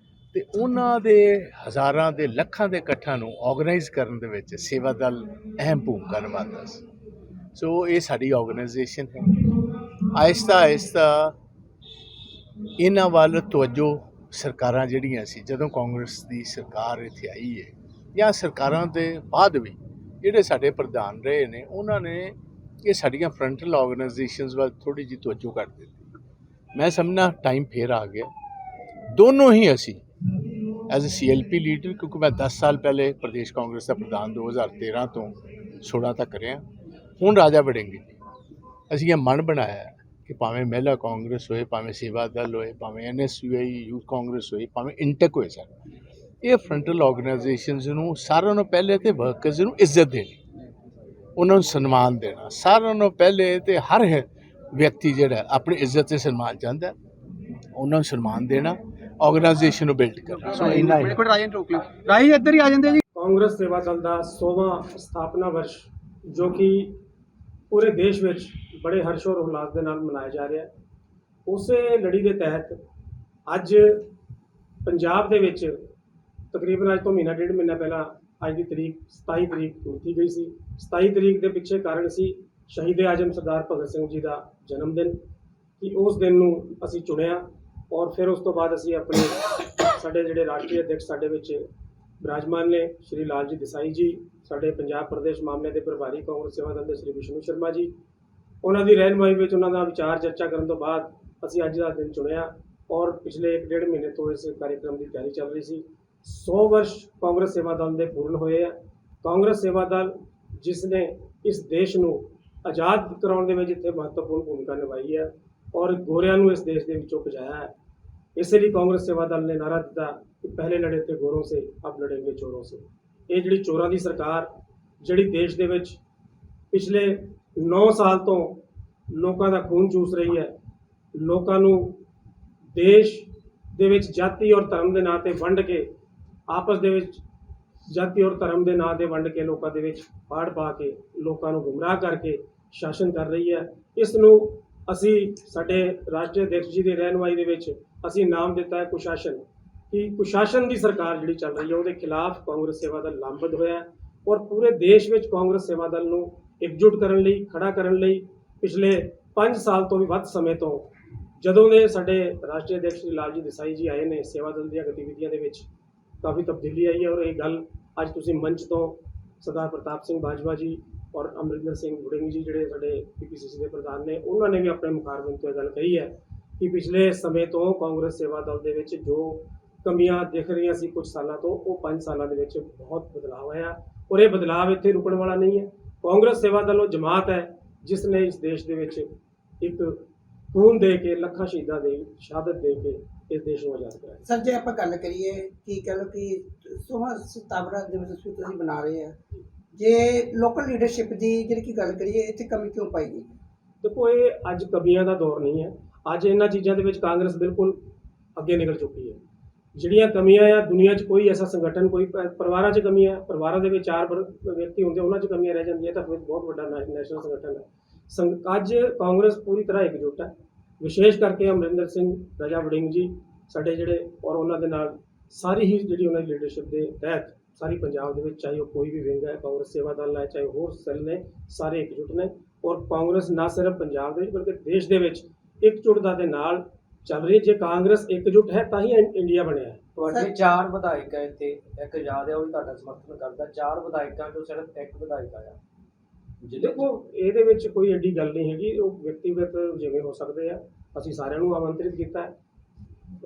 ਤੇ ਉਹਨਾਂ ਦੇ ਹਜ਼ਾਰਾਂ ਦੇ ਲੱਖਾਂ ਦੇ ਇਕੱਠਾਂ ਨੂੰ ਆਰਗੇਨਾਈਜ਼ ਕਰਨ ਦੇ ਵਿੱਚ ਸੇਵਾ ਦਲ ਅਹਿਮ ਭੂਮਿਕਾ ਨਿਭਾਉਂਦਾ ਸੀ। ਸੋ ਇਹ ਸਾਡੀ ਆਰਗੇਨਾਈਜੇਸ਼ਨ ਹੈ। ਆਹਿਸਤਾ ਇਹਨਾਂ ਵੱਲ ਤਵੱਜੋ ਸਰਕਾਰਾਂ ਜਿਹੜੀਆਂ ਸੀ, ਜਦੋਂ ਕਾਂਗਰਸ ਦੀ ਸਰਕਾਰ ਇੱਥੇ ਆਈ ਹੈ ਜਾਂ ਸਰਕਾਰਾਂ ਦੇ ਬਾਅਦ ਵੀ ਜਿਹੜੇ ਸਾਡੇ ਪ੍ਰਧਾਨ ਰਹੇ ਨੇ, ਉਹਨਾਂ ਨੇ ਇਹ ਸਾਡੀਆਂ ਫਰੰਟਲ ਆਰਗੇਨਾਈਜੇਸ਼ਨਸ ਵੱਲ ਥੋੜ੍ਹੀ ਜਿਹੀ ਤਵੱਜੋ ਕਰ ਦਿੱਤੀ। ਮੈਂ ਸਮਝਣਾ ਟਾਈਮ ਫੇਰ ਆ ਗਿਆ। ਦੋਨੋਂ ਹੀ ਅਸੀਂ ਐਜ਼ ਅ CLP ਲੀਡਰ, ਕਿਉਂਕਿ ਮੈਂ 10 ਸਾਲ ਪਹਿਲੇ ਪ੍ਰਦੇਸ਼ ਕਾਂਗਰਸ ਦਾ ਪ੍ਰਧਾਨ 2013 ਤੋਂ 16 ਤੱਕ ਰਿਹਾ। ਹੁਣ ਰਾਜਾ ਵੜਿੰਗੀ ਅਸੀਂ ਇਹ ਮਨ ਬਣਾਇਆ ਕਿ ਭਾਵੇਂ ਮਹਿਲਾ ਕਾਂਗਰਸ ਹੋਏ, ਭਾਵੇਂ ਸੇਵਾ ਦਲ ਹੋਏ, ਭਾਵੇਂ NSU ਹੋਈ, ਯੂਥ ਕਾਂਗਰਸ ਹੋਈ, ਭਾਵੇਂ ਇੰਟਕ ਹੋਏ, ਸਰ ਇਹ ਫਰੰਟਲ ਆਰਗੇਨਾਈਜੇਸ਼ਨਸ ਨੂੰ ਸਾਰਿਆਂ ਨੂੰ ਪਹਿਲੇ ਤੇ ਵਰਕਰਸ ਨੂੰ ਇੱਜ਼ਤ ਦੇਣੀ, ਉਹਨਾਂ ਨੂੰ ਸਨਮਾਨ ਦੇਣਾ। ਸਾਰਿਆਂ ਨੂੰ ਪਹਿਲੇ ਤੇ ਹਰ ਵਿਅਕਤੀ ਜਿਹੜਾ ਆਪਣੀ ਇੱਜ਼ਤ ਤੇ ਸਨਮਾਨ ਚਾਹੁੰਦਾ, ਉਹਨਾਂ ਨੂੰ ਸਨਮਾਨ ਦੇਣਾ, ਆਰਗੇਨਾਈਜੇਸ਼ਨ ਨੂੰ ਬਿਲਡ ਕਰਨਾ। ਸੋ ਇਹਨਾਂ ਬਿਲਕੁਲ ਰਾਜਨ ਰੋਕ ਲਿਓ, ਰਾਜ ਇੱਧਰ ਹੀ ਆ ਜਾਂਦੇ ਜੀ। ਕਾਂਗਰਸ ਸੇਵਾ ਦਲ ਦਾ 100ਵਾਂ ਸਥਾਪਨਾ ਵਰਸ਼ ਜੋ ਕਿ ਪੂਰੇ ਦੇਸ਼ ਵਿੱਚ ਬੜੇ ਹਰਸ਼ ਔਰ ਉਲਾਸ ਦੇ ਨਾਲ ਮਨਾਇਆ ਜਾ ਰਿਹਾ ਹੈ, ਉਸੇ ਲੜੀ ਦੇ ਤਹਿਤ ਅੱਜ ਪੰਜਾਬ ਦੇ ਵਿੱਚ ਤਕਰੀਬਨ ਅੱਜ ਤੋਂ ਡੇਢ ਮਹੀਨਾ ਪਹਿਲਾਂ ਅੱਜ ਦੀ ਤਰੀਕ 27 ਤਰੀਕ ਕੀਤੀ ਗਈ ਸੀ। 27 ਤਰੀਕ ਦੇ ਪਿੱਛੇ ਕਾਰਨ ਸੀ ਸ਼ਹੀਦ ਆਜ਼ਮ ਸਰਦਾਰ ਭਗਤ ਸਿੰਘ ਜੀ ਦਾ ਜਨਮ ਦਿਨ, ਕਿ ਉਸ ਦਿਨ ਨੂੰ ਅਸੀਂ ਚੁਣਿਆ ਔਰ ਫਿਰ ਉਸ ਤੋਂ ਬਾਅਦ ਅਸੀਂ ਆਪਣੇ ਸਾਡੇ ਜਿਹੜੇ ਰਾਸ਼ਟਰੀ ਅਧਿਕਸ਼ ਸਾਡੇ ਵਿੱਚ ਵਿਰਾਜਮਾਨ ਨੇ ਸ਼੍ਰੀ ਲਾਲਜੀ ਦੇਸਾਈ ਜੀ, ਸਾਡੇ ਪੰਜਾਬ ਪ੍ਰਦੇਸ਼ ਮਾਮਲੇ ਦੇ ਪ੍ਰਭਾਰੀ ਕਾਂਗਰਸ ਸੇਵਾ ਦਲ ਦੇ ਸ਼੍ਰੀ ਵਿਸ਼ਨੂੰ ਸ਼ਰਮਾ ਜੀ, ਉਹਨਾਂ ਦੀ ਰਹਿਨੁਮਾਈ ਵਿੱਚ ਉਹਨਾਂ ਦਾ ਵਿਚਾਰ ਚਰਚਾ ਕਰਨ ਤੋਂ ਬਾਅਦ ਅਸੀਂ ਅੱਜ ਦਾ ਦਿਨ ਚੁਣਿਆ ਔਰ ਪਿਛਲੇ 1.5 ਮਹੀਨੇ ਤੋਂ ਇਸ ਕਾਰਜਕ੍ਰਮ ਦੀ ਤਿਆਰੀ ਚੱਲ ਰਹੀ ਸੀ। 100 ਵਰਸ਼ ਕਾਂਗਰਸ ਸੇਵਾ ਦਲ ਦੇ ਪੂਰਨ ਹੋਏ ਆ। ਕਾਂਗਰਸ ਸੇਵਾ ਦਲ ਜਿਸ ਨੇ ਇਸ ਦੇਸ਼ ਨੂੰ ਆਜ਼ਾਦ ਕਰਾਉਣ ਦੇ ਵਿੱਚ ਇੱਥੇ ਮਹੱਤਵਪੂਰਨ ਭੂਮਿਕਾ ਨਿਭਾਈ ਹੈ ਔਰ ਗੋਰਿਆਂ ਨੂੰ ਇਸ ਦੇਸ਼ ਦੇ ਵਿੱਚੋਂ ਭਜਾਇਆ ਹੈ। ਇਸੇ ਲਈ ਕਾਂਗਰਸ ਸੇਵਾ ਦਲ ਨੇ ਨਾਰਾ ਦਿੱਤਾ ਕਿ ਪਹਿਲੇ ਲੜੇ ਥੇ ਗੋरों से अब लड़ेंगे चोरों से। ਇਹ ਜਿਹੜੀ ਚੋਰਾਂ ਦੀ ਸਰਕਾਰ ਜਿਹੜੀ ਦੇਸ਼ ਦੇ ਵਿੱਚ ਪਿਛਲੇ 9 ਸਾਲ ਤੋਂ ਲੋਕਾਂ ਦਾ ਖੂਨ ਚੂਸ ਰਹੀ ਹੈ, ਲੋਕਾਂ ਨੂੰ ਦੇਸ਼ ਦੇ ਵਿੱਚ ਜਾਤੀ ਔਰ ਧਰਮ ਦੇ ਨਾਂ ਤੇ ਵੰਡ ਕੇ ਆਪਸ ਦੇ ਵਿੱਚ ਜਾਤੀ ਔਰ ਧਰਮ ਦੇ ਨਾਂ ਤੇ ਵੰਡ ਕੇ ਲੋਕਾਂ ਦੇ ਵਿੱਚ ਪਾੜ ਪਾ ਕੇ ਲੋਕਾਂ ਨੂੰ ਗੁੰਮਰਾਹ ਕਰਕੇ ਸ਼ਾਸਨ ਕਰ ਰਹੀ ਹੈ। ਇਸ ਨੂੰ ਅਸੀਂ ਸਾਡੇ ਰਾਸ਼ਟਰੀ ਅਧਿਕਸ਼ ਜੀ ਦੀ ਰਹਿਨੁਮਾਈ ਦੇ ਵਿੱਚ ਅਸੀਂ ਨਾਮ ਦਿੱਤਾ ਹੈ ਕੁਸ਼ਾਸਨ। ਕਿ ਕੁਸ਼ਾਸਨ ਦੀ ਸਰਕਾਰ ਜਿਹੜੀ ਚੱਲ ਰਹੀ ਹੈ ਉਹਦੇ ਖਿਲਾਫ ਕਾਂਗਰਸ ਸੇਵਾ ਦਲ ਲਾਮਬੰਦ ਹੋਇਆ ਹੈ ਔਰ ਪੂਰੇ ਦੇਸ਼ ਵਿੱਚ ਕਾਂਗਰਸ ਸੇਵਾ ਦਲ ਨੂੰ ਇਕਜੁੱਟ ਕਰਨ ਲਈ ਖੜਾ ਕਰਨ ਲਈ ਪਿਛਲੇ 5 ਸਾਲ ਤੋਂ ਵੀ ਵੱਧ ਸਮੇਂ ਤੋਂ ਜਦੋਂ ਦੇ ਸਾਡੇ ਰਾਸ਼ਟਰੀ ਅਧਿਕਸ਼ ਲਾਲਜੀ ਦੇਸਾਈ ਜੀ ਆਏ ਨੇ ਸੇਵਾ ਦਲ ਦੀਆਂ ਗਤੀਵਿਧੀਆਂ ਦੇ ਵਿੱਚ ਕਾਫੀ ਤਬਦੀਲੀ ਆਈ ਹੈ। ਔਰ ਇਹ ਗੱਲ ਅੱਜ ਤੁਸੀਂ ਮੰਚ ਤੋਂ ਸਰਦਾਰ ਪ੍ਰਤਾਪ ਸਿੰਘ ਬਾਜਵਾ ਜੀ ਔਰ ਅਮਰਿੰਦਰ ਸਿੰਘ ਵੜਿੰਗ ਜੀ ਜਿਹੜੇ ਸਾਡੇ ਪੀਪੀਸੀਸੀ ਦੇ ਪ੍ਰਧਾਨ ਨੇ ਉਹਨਾਂ ਨੇ ਵੀ ਆਪਣੇ ਮੁਖਾਰਬਿੰਦ ਤੋਂ ਇਹ ਗੱਲ ਕਹੀ ਹੈ ਕਿ ਪਿਛਲੇ ਸਮੇਂ ਤੋਂ ਕਾਂਗਰਸ ਸੇਵਾ ਦਲ ਦੇ ਵਿੱਚ ਜੋ ਕਮੀਆਂ ਦਿਖ ਰਹੀਆਂ ਸੀ ਕੁਝ ਸਾਲਾਂ ਤੋਂ ਉਹ 5 ਸਾਲਾਂ ਦੇ ਵਿੱਚ ਬਹੁਤ ਬਦਲਾਅ ਹੋਇਆ ਔਰ ਇਹ ਬਦਲਾਅ ਇੱਥੇ ਰੁਕਣ ਵਾਲਾ ਨਹੀਂ ਹੈ। ਕਾਂਗਰਸ ਸੇਵਾ ਦਲ ਉਹ ਜਮਾਤ ਹੈ ਜਿਸ ਨੇ ਇਸ ਦੇਸ਼ ਦੇ ਵਿੱਚ ਇੱਕ ਖੂਨ ਦੇ ਕੇ ਲੱਖਾਂ ਸ਼ਹੀਦਾਂ ਦੀ ਸ਼ਹਾਦਤ ਦੇ ਕੇ ਇਸ ਦੇਸ਼ ਨੂੰ ਆਜ਼ਾਦ ਕਰਾਇਆ। ਸਰ ਜੇ ਆਪਾਂ ਗੱਲ ਕਰੀਏ ਕਿ ਕਹ ਲਓ ਕਿ 16 ਸਤੰਬਰ ਦਿਵਸ ਵੀ ਤੁਸੀਂ ਬਣਾ ਰਹੇ ਆ, ਜੇ ਲੋਕਲ ਲੀਡਰਸ਼ਿਪ ਦੀ ਜਿਹੜੀ ਕਿ ਗੱਲ ਕਰੀਏ ਇੱਥੇ ਕਮੀ ਕਿਉਂ ਪਾਈ ਗਈ? ਦੇਖੋ ਇਹ ਅੱਜ ਕਮੀਆਂ ਦਾ ਦੌਰ ਨਹੀਂ ਹੈ। ਅੱਜ ਇਹਨਾਂ ਚੀਜ਼ਾਂ ਦੇ ਵਿੱਚ ਕਾਂਗਰਸ ਬਿਲਕੁਲ ਅੱਗੇ ਨਿਕਲ ਚੁੱਕੀ ਹੈ। ਜਿਹੜੀਆਂ ਕਮੀਆਂ ਆ ਦੁਨੀਆ 'ਚ ਕੋਈ ਐਸਾ ਸੰਗਠਨ ਕੋਈ ਪਰਿਵਾਰਾਂ 'ਚ ਕਮੀਆਂ ਪਰਿਵਾਰਾਂ ਦੇ ਵਿੱਚ 4 ਵਿਅਕਤੀ ਹੁੰਦੇ ਉਹਨਾਂ 'ਚ ਕਮੀਆਂ ਰਹਿ ਜਾਂਦੀਆਂ ਤਾਂ ਫਿਰ ਬਹੁਤ ਵੱਡਾ ਨੈਸ਼ਨਲ ਸੰਗਠਨ ਹੈ। ਅੱਜ ਕਾਂਗਰਸ ਪੂਰੀ ਤਰ੍ਹਾਂ ਇਕਜੁੱਟ ਹੈ। ਵਿਸ਼ੇਸ਼ ਕਰਕੇ ਅਮਰਿੰਦਰ ਸਿੰਘ ਰਾਜਾ ਵੜਿੰਗ ਜੀ ਸਾਡੇ ਜਿਹੜੇ ਔਰ ਉਹਨਾਂ ਦੇ ਨਾਲ ਸਾਰੀ ਹੀ ਜਿਹੜੀ ਉਹਨਾਂ ਦੀ ਲੀਡਰਸ਼ਿਪ ਦੇ ਤਹਿਤ ਸਾਰੀ ਪੰਜਾਬ ਦੇ ਵਿੱਚ ਚਾਹੇ ਉਹ ਕੋਈ ਵੀ ਵਿੰਗ ਹੈ ਕਾਂਗਰਸ ਸੇਵਾ ਦਲ ਹੈ ਚਾਹੇ ਹੋਰ ਸੈੱਲ ਨੇ ਸਾਰੇ ਇਕਜੁੱਟ ਨੇ ਔਰ ਕਾਂਗਰਸ ਨਾ ਸਿਰਫ ਪੰਜਾਬ ਦੇ ਵਿੱਚ ਬਲਕਿ ਦੇਸ਼ ਦੇ ਵਿੱਚ ਇਕਜੁੱਟਤਾ ਦੇ ਨਾਲ ਚੱਲ ਰਹੀ ਹੈ। ਜੇ ਕਾਂਗਰਸ ਇਕਜੁੱਟ ਹੈ ਤਾਂ ਹੀ ਇੰਡੀਆ ਬਣਿਆ ਹੈ। ਤੁਹਾਡੇ 4 ਵਿਧਾਇਕ ਹੈ ਇੱਥੇ, ਇੱਕ ਆਜ਼ਾਦ ਹੈ ਉਹ ਵੀ ਤੁਹਾਡਾ ਸਮਰਥਨ ਕਰਦਾ, 4 ਵਿਧਾਇਕਾਂ ਚੋਂ ਸਿਰਫ ਇੱਕ ਵਿਧਾਇਕ ਆਇਆ। ਦੇਖੋ ਇਹਦੇ ਵਿੱਚ ਕੋਈ ਐਡੀ ਗੱਲ ਨਹੀਂ ਹੈਗੀ, ਉਹ ਵਿਅਕਤੀਗਤ ਜਿਵੇਂ ਹੋ ਸਕਦੇ ਆ। ਅਸੀਂ ਸਾਰਿਆਂ ਨੂੰ ਆਮੰਤਰਿਤ ਕੀਤਾ ਹੈ।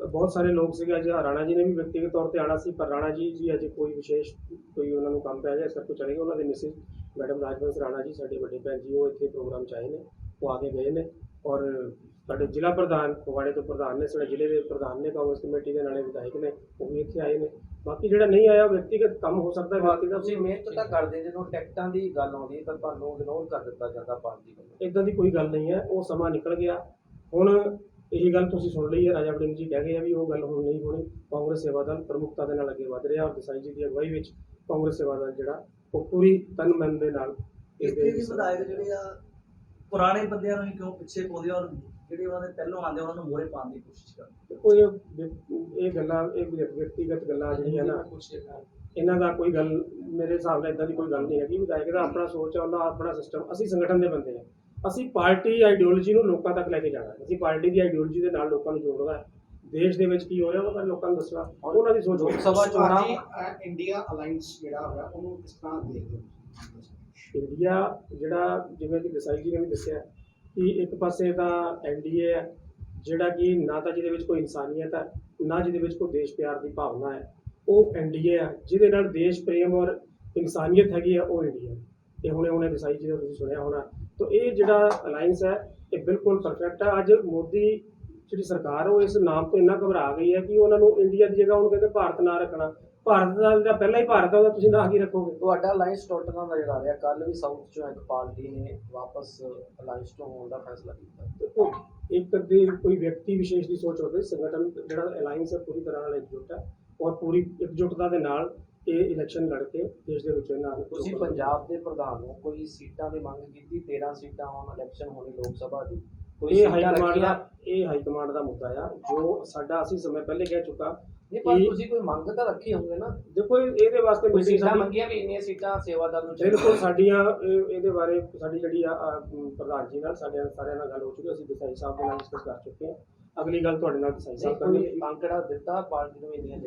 ਬਹੁਤ ਸਾਰੇ ਲੋਕ ਸੀਗੇ, ਅੱਜ ਰਾਣਾ ਜੀ ਨੇ ਵੀ ਵਿਅਕਤੀਗਤ ਤੌਰ ਤੇ ਆਉਣਾ ਸੀ ਪਰ ਰਾਣਾ ਜੀ ਅੱਜ ਕੋਈ ਵਿਸ਼ੇਸ਼ ਕੋਈ ਉਹਨਾਂ ਨੂੰ ਕੰਮ ਪੈ ਗਿਆ ਇਸ ਕਰਕੇ ਚਲੇ ਗਏ। ਉਹਨਾਂ ਦੇ ਮਿਸਿਸ ਮੈਡਮ ਰਾਜਵੰਸ਼ ਰਾਣਾ ਜੀ ਸਾਡੇ ਵੱਡੇ ਭੈਣ ਜੀ ਉਹ ਇੱਥੇ ਪ੍ਰੋਗਰਾਮ 'ਚ ਆਏ ਨੇ, ਉਹ ਆ ਕੇ ਗਏ ਨੇ ਔਰ ਸਾਡੇ ਜ਼ਿਲ੍ਹਾ ਪ੍ਰਧਾਨ ਫਗਵਾੜੇ ਤੋਂ ਪ੍ਰਧਾਨ ਨੇ ਸਾਡੇ ਜ਼ਿਲ੍ਹੇ ਦੇ ਪ੍ਰਧਾਨ ਨੇ ਕਾਂਗਰਸ ਕਮੇਟੀ ਦੇ ਨਾਲੇ ਵਿਧਾਇਕ ਨੇ ਉਹ ਵੀ ਇੱਥੇ ਆਏ ਨੇ। ਬਾਕੀ ਜਿਹੜਾ ਨਹੀਂ ਆਇਆ ਵਿਅਕਤੀਗਤ ਕੰਮ ਹੋ ਸਕਦਾ ਹੈ। ਬਾਕੀ ਦਾ ਤੁਸੀਂ ਮਿਹਨਤ ਤਾਂ ਕਰਦੇ, ਜਦੋਂ ਟਿਕਟਾਂ ਦੀ ਗੱਲ ਆਉਂਦੀ ਤਾਂ ਤੁਹਾਨੂੰ ਇਗਨੋਰ ਕਰ ਦਿੱਤਾ ਜਾਂਦਾ ਪਾਰਟੀ ਵੱਲੋਂ। ਇੱਦਾਂ ਦੀ ਕੋਈ ਗੱਲ ਨਹੀਂ ਹੈ, ਉਹ ਸਮਾਂ ਨਿਕਲ ਗਿਆ। ਹੁਣ ਇਹੀ ਗੱਲ ਤੁਸੀਂ ਸੁਣ ਲਈ ਹੈ, ਰਾਜਾ ਵੜਿੰਗ ਜੀ ਕਹਿ ਗਏ ਆ ਵੀ ਉਹ ਗੱਲ ਹੁਣ ਨਹੀਂ ਹੋਣੀ। ਕਾਂਗਰਸ ਸੇਵਾ ਦਲ ਪ੍ਰਮੁੱਖਤਾ ਦੇ ਨਾਲ ਅੱਗੇ ਵਧ ਰਿਹਾ ਔਰ ਦੇਸਾਈ ਜੀ ਦੀ ਅਗਵਾਈ ਵਿੱਚ ਕਾਂਗਰਸ ਸੇਵਾ ਦਲ ਜਿਹੜਾ ਉਹ ਪੂਰੀ ਤਨ ਮਨ ਦੇ ਨਾਲ ਇੱਥੇ ਦੇ ਵਿਧਾਇਕ ਜਿਹੜੇ ਆ ਪੁਰਾਣੇ ਬੰਦਿਆਂ ਨੂੰ ਹੀ ਕਿਉਂ ਪਿੱਛੇ ਪਾਉਂਦੇ ਔਰ ਜਿਹੜੇ ਉਹਨਾਂ ਦੇ ਪਹਿਲੋਂ ਆਉਂਦੇ ਉਹਨਾਂ ਨੂੰ ਮੋਹਰੇ ਪਾਉਣ ਦੀ ਕੋਸ਼ਿਸ਼ ਕਰਦੇ? ਕੋਈ ਇਹ ਗੱਲਾਂ ਇਹ ਵਿਅਕਤੀਗਤ ਗੱਲਾਂ ਜਿਹੜੀਆਂ ਨਾ ਇਹਨਾਂ ਦਾ ਕੋਈ ਗੱਲ ਮੇਰੇ ਹਿਸਾਬ ਨਾਲ ਇੱਦਾਂ ਦੀ ਕੋਈ ਗੱਲ ਨਹੀਂ ਹੈਗੀ। ਵਿਧਾਇਕ ਦਾ ਆਪਣਾ ਸੋਚ ਹੈ, ਉਹਦਾ ਆਪਣਾ ਸਿਸਟਮ। ਅਸੀਂ ਸੰਗਠਨ ਦੇ ਬੰਦੇ ਹਾਂ, ਅਸੀਂ ਪਾਰਟੀ ਆਈਡੀਓਲੋਜੀ ਨੂੰ ਲੋਕਾਂ ਤੱਕ ਲੈ ਕੇ ਜਾਣਾ। ਅਸੀਂ ਪਾਰਟੀ ਦੀ ਆਈਡੀਓਲੋਜੀ ਦੇ ਨਾਲ ਲੋਕਾਂ ਨੂੰ ਜੋੜਨਾ ਹੈ। ਦੇਸ਼ ਦੇ ਵਿੱਚ ਕੀ ਹੋ ਰਿਹਾ ਉਹ ਲੋਕਾਂ ਨੂੰ ਦੱਸਣਾ ਔਰ ਉਹਨਾਂ ਦੀ ਸੋਚ ਲੋਕ ਸਭਾ ਚੋਣਾਂ ਇੰਡੀਆ ਅਲਾਈਅੰਸ ਜਿਹੜਾ ਹੋਇਆ ਉਹਨੂੰ ਕਿਸ ਤਰ੍ਹਾਂ ਦੇਖਦੇ ਹੋ? ਇੰਡੀਆ ਜਿਹੜਾ ਜਿਵੇਂ ਕਿ ਦੇਸਾਈ ਜੀ ਨੇ ਵੀ ਦੱਸਿਆ ਕਿ ਇੱਕ ਪਾਸੇ ਤਾਂ ਐਨਡੀਏ ਹੈ ਜਿਹੜਾ ਕਿ ਨਾ ਤਾਂ ਜਿਹਦੇ ਵਿੱਚ ਕੋਈ ਇਨਸਾਨੀਅਤ ਹੈ ਨਾ ਜਿਹਦੇ ਵਿੱਚ ਕੋਈ ਦੇਸ਼ ਪਿਆਰ ਦੀ ਭਾਵਨਾ ਹੈ, ਉਹ ਐਨਡੀਏ ਹੈ। ਜਿਹਦੇ ਨਾਲ ਦੇਸ਼ ਪ੍ਰੇਮ ਔਰ ਇਨਸਾਨੀਅਤ ਹੈਗੀ ਆ ਉਹ ਇੰਡੀਆ। ਇਹ ਹੁਣੇ ਦੇਸਾਈ ਜੀ ਦਾ ਤੁਸੀਂ ਸੁਣਿਆ ਹੋਣਾ। ਤਾਂ ਇਹ ਜਿਹੜਾ ਅਲਾਈਅੰਸ ਹੈ ਇਹ ਬਿਲਕੁਲ ਪਰਫੈਕਟ ਹੈ। ਅੱਜ ਮੋਦੀ ਜਿਹੜੀ ਸਰਕਾਰ ਉਹ ਇਸ ਨਾਮ ਤੋਂ ਇੰਨਾ ਘਬਰਾ ਗਈ ਹੈ ਕਿ ਉਹਨਾਂ ਨੂੰ ਇੰਡੀਆ ਦੀ ਜਗ੍ਹਾ ਉਹਨੂੰ ਕਹਿੰਦੇ ਭਾਰਤ ਨਾ ਰੱਖਣਾ। ਭਾਰਤ ਦਾ ਜਿਹੜਾ ਪਹਿਲਾਂ ਹੀ ਭਾਰਤ ਹੈ ਉਹਦਾ ਤੁਸੀਂ ਨਾਂ ਕੀ ਰੱਖੋਗੇ? ਤੁਹਾਡਾ ਅਲਾਈਅੰਸ ਟੁੱਟਣ ਦਾ ਨਜ਼ਰ ਆ ਰਿਹਾ। ਕੱਲ ਵੀ ਸਾਊਥ ਚੋਂ ਇੱਕ ਪਾਰਟੀ ਨੇ ਵਾਪਸ ਅਲਾਈਅੰਸ ਤੋਂ ਹੋਣ ਦਾ ਫੈਸਲਾ ਕੀਤਾ। ਦੇਖੋ ਇੱਕ ਦੀ ਕੋਈ ਵਿਅਕਤੀ ਵਿਸ਼ੇਸ਼ ਦੀ ਸੋਚ ਹੋਵੇ, ਸੰਗਠਨ ਜਿਹੜਾ ਅਲਾਈਅੰਸ ਹੈ ਪੂਰੀ ਤਰ੍ਹਾਂ ਨਾਲ ਇਕਜੁੱਟ ਹੈ ਔਰ ਪੂਰੀ ਇਕਜੁੱਟਤਾ ਦੇ ਨਾਲ ਇਹ ਇਲੈਕਸ਼ਨ ਲੜ ਕੇ ਦੇਸ਼ ਦੇ ਵਿੱਚ ਇਹਨਾਂ ਨੂੰ ਤੁਸੀਂ ਪੰਜਾਬ ਦੇ ਪ੍ਰਧਾਨ ਹੋ, ਕੋਈ ਸੀਟਾਂ ਦੀ ਮੰਗ ਕੀਤੀ? 13 ਸੀਟਾਂ ਹੁਣ ਇਲੈਕਸ਼ਨ ਹੋਣੀ ਲੋਕ ਸਭਾ ਦੀ, ਕੋਈ ਇਹ ਹਾਈਕਮਾਂਡ ਦਾ ਮੁੱਦਾ ਆ ਜੋ ਸਾਡਾ ਅਸੀਂ ਸਮੇਂ ਪਹਿਲੇ ਕਹਿ ਚੁੱਕਾ। ਨਹੀਂ ਪਰ ਤੁਸੀਂ ਕੋਈ ਮੰਗ ਤਾਂ ਰੱਖੀ ਹੋਊਗੇ ਨਾ? ਦੇਖੋ ਇਹਦੇ ਵਾਸਤੇ ਕੋਈ ਮੀਟਿੰਗ ਸੀਟਾਂ ਮੰਗੀਆਂ ਵੀ ਇੰਨੀਆਂ ਸੀਟਾਂ ਸੇਵਾਦਾਰ ਨੂੰ ਬਿਲਕੁਲ ਸਾਡੀਆਂ ਇਹਦੇ ਬਾਰੇ ਸਾਡੀ ਜਿਹੜੀ ਆ ਪ੍ਰਧਾਨ ਜੀ ਨਾਲ ਸਾਡੇ ਸਾਰਿਆਂ ਨਾਲ ਗੱਲ ਹੋ ਚੁੱਕੀ। ਅਸੀਂ ਦੇਸਾਈ ਸਾਹਿਬ ਦੇ ਨਾਲ ਡਿਸਕਸ ਕਰ ਚੁੱਕੇ ਹਾਂ ਅਗਲੀ ਗੱਲ ਤੁਹਾਡੇ ਨਾਲ ਸਾਂਝੀ ਸਾਹਿਬ ਕਰਨੀ ਕੋਈ ਹੈ। ਅੰਕੜਾ ਦਿੱਤਾ ਪਾਰਟੀ ਨੂੰ ਇੰਨੀਆਂ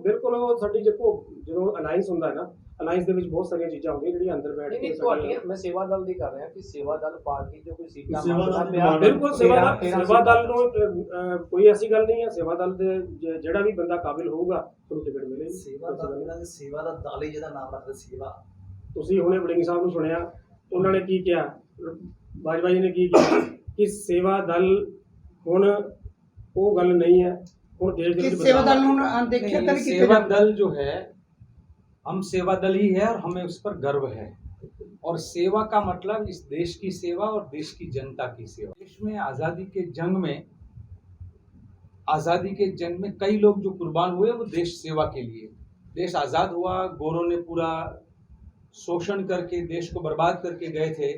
ਬਿਲਕੁਲ ਉਹ ਸਾਡੀ ਦੇਖੋ ਜਦੋਂ ਅਲਾਈਅੰਸ ਹੁੰਦਾ ਹੈ ਨਾ, ਅਲਾਈਅੰਸ ਦੇ ਵਿੱਚ ਬਹੁਤ ਸਾਰੀਆਂ ਚੀਜ਼ਾਂ ਹੁੰਦੀਆਂ ਜਿਹੜੀਆਂ ਅੰਦਰ ਬੈਠ ਨਹੀਂ ਕੇ ਨਹੀਂ ਤੁਹਾਡੀਆਂ ਮੈਂ ਸੇਵਾ ਦਲ ਦੀ ਕਰ ਰਿਹਾ ਕਿ ਸੇਵਾ ਦਲ ਪਾਰਟੀ ਜੋ ਕੋਈ ਸੀਟਾਂ ਸੇਵਾ ਦਲ ਮੰਗਦਾ ਪਿਆ ਬਿਲਕੁਲ ਸੇਵਾ ਤੇਰਾਂ ਦਲ ਨੂੰ ਕੋਈ ਐਸੀ ਗੱਲ ਨਹੀਂ ਹੈ। ਸੇਵਾ ਦਲ ਦੇ ਜਿਹੜਾ ਵੀ ਬੰਦਾ ਕਾਬਿਲ ਹੋਊਗਾ ਉਹਨੂੰ ਟਿਕਟ ਮਿਲੇਗੀ। ਸੇਵਾ ਦਾ ਇਹਨਾਂ ਦੇ ਸੇਵਾ ਦਾ ਦਲ ਹੀ ਜਿਹਦਾ ਨਾਮ ਰੱਖਦੇ ਸੇਵਾ। ਤੁਸੀਂ ਹੁਣੇ ਵੜਿੰਗ ਸਾਹਿਬ ਨੂੰ ਸੁਣਿਆ, ਉਹਨਾਂ ਨੇ ਕੀ ਕਿਹਾ, ਬਾਜਵਾ ਜੀ ਨੇ ਕੀ ਕਿਹਾ ਕਿ ਸੇਵਾ ਦਲ ਹੁਣ ਉਹ ਗੱਲ ਨਹੀਂ ਹੈ। ਹੁਣ ਦੇਸ਼ ਦੇ ਕਿ ਵਿੱਚ ਸੇਵਾ ਦਲ ਨੂੰ ਅਣਦੇਖਿਆ ਕਰ ਕੀਤਾ सेवा जाता है। दल जो है, हम सेवा दल ही है और हमें उस पर गर्व है। और सेवा का मतलब इस देश की सेवा और देश की जनता की सेवा। देश में आज़ादी के जंग में कई लोग जो कुर्बान हुए वो देश सेवा के लिए। देश आज़ाद हुआ, गोरों ने पूरा शोषण करके देश को बर्बाद करके गए थे।